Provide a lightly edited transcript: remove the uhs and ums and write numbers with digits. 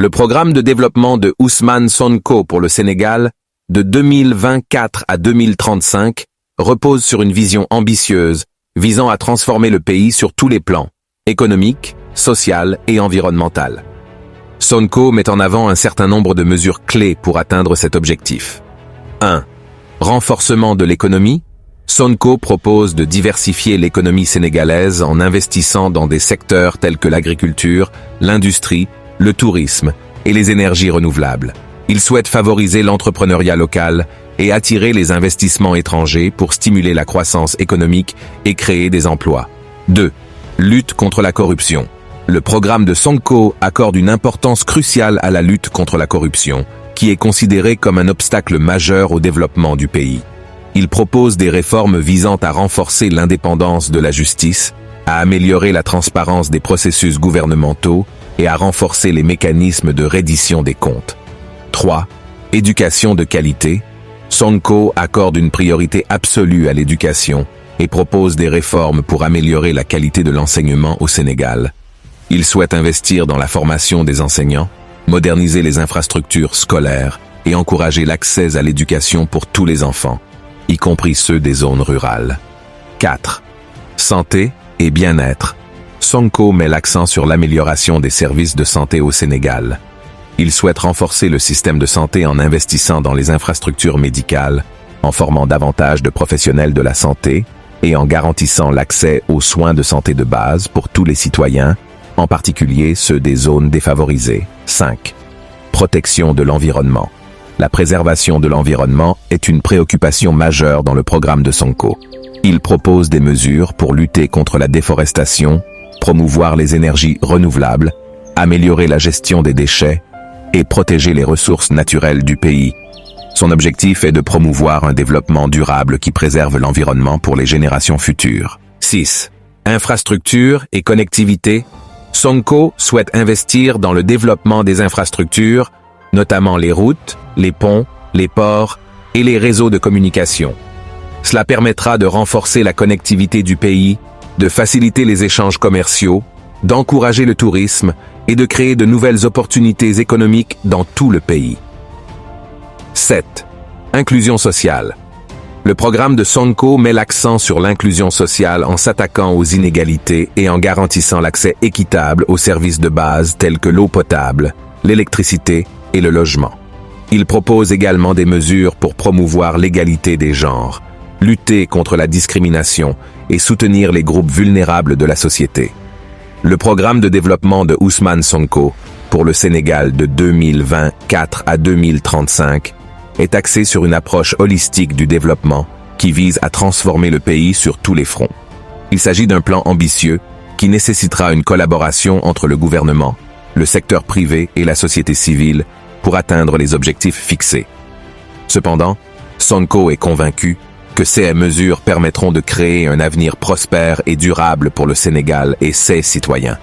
Le programme de développement de Ousmane Sonko pour le Sénégal, de 2024 à 2035, repose sur une vision ambitieuse, visant à transformer le pays sur tous les plans, économique, social et environnemental. Sonko met en avant un certain nombre de mesures clés pour atteindre cet objectif. 1. Renforcement de l'économie. Sonko propose de diversifier l'économie sénégalaise en investissant dans des secteurs tels que l'agriculture, l'industrie, le tourisme et les énergies renouvelables. Il souhaite favoriser l'entrepreneuriat local et attirer les investissements étrangers pour stimuler la croissance économique et créer des emplois. 2. Lutte contre la corruption. Le programme de Sonko accorde une importance cruciale à la lutte contre la corruption, qui est considérée comme un obstacle majeur au développement du pays. Il propose des réformes visant à renforcer l'indépendance de la justice, à améliorer la transparence des processus gouvernementaux et à renforcer les mécanismes de reddition des comptes. 3. Éducation de qualité. Sonko accorde une priorité absolue à l'éducation et propose des réformes pour améliorer la qualité de l'enseignement au Sénégal. Il souhaite investir dans la formation des enseignants, moderniser les infrastructures scolaires et encourager l'accès à l'éducation pour tous les enfants, y compris ceux des zones rurales. 4. Santé et bien-être. Sonko met l'accent sur l'amélioration des services de santé au Sénégal. Il souhaite renforcer le système de santé en investissant dans les infrastructures médicales, en formant davantage de professionnels de la santé et en garantissant l'accès aux soins de santé de base pour tous les citoyens, en particulier ceux des zones défavorisées. 5. Protection de l'environnement. La préservation de l'environnement est une préoccupation majeure dans le programme de Sonko. Il propose des mesures pour lutter contre la déforestation, promouvoir les énergies renouvelables, améliorer la gestion des déchets et protéger les ressources naturelles du pays. Son objectif est de promouvoir un développement durable qui préserve l'environnement pour les générations futures. 6. Infrastructures et connectivité. Sonko souhaite investir dans le développement des infrastructures, notamment les routes, les ponts, les ports et les réseaux de communication. Cela permettra de renforcer la connectivité du pays, de faciliter les échanges commerciaux, d'encourager le tourisme et de créer de nouvelles opportunités économiques dans tout le pays. 7. Inclusion sociale. Le programme de Sonko met l'accent sur l'inclusion sociale en s'attaquant aux inégalités et en garantissant l'accès équitable aux services de base tels que l'eau potable, l'électricité et le logement. Il propose également des mesures pour promouvoir l'égalité des genres, lutter contre la discrimination et soutenir les groupes vulnérables de la société. Le programme de développement de Ousmane Sonko pour le Sénégal de 2024 à 2035 est axé sur une approche holistique du développement qui vise à transformer le pays sur tous les fronts. Il s'agit d'un plan ambitieux qui nécessitera une collaboration entre le gouvernement, le secteur privé et la société civile pour atteindre les objectifs fixés. Cependant, Sonko est convaincu que ces mesures permettront de créer un avenir prospère et durable pour le Sénégal et ses citoyens.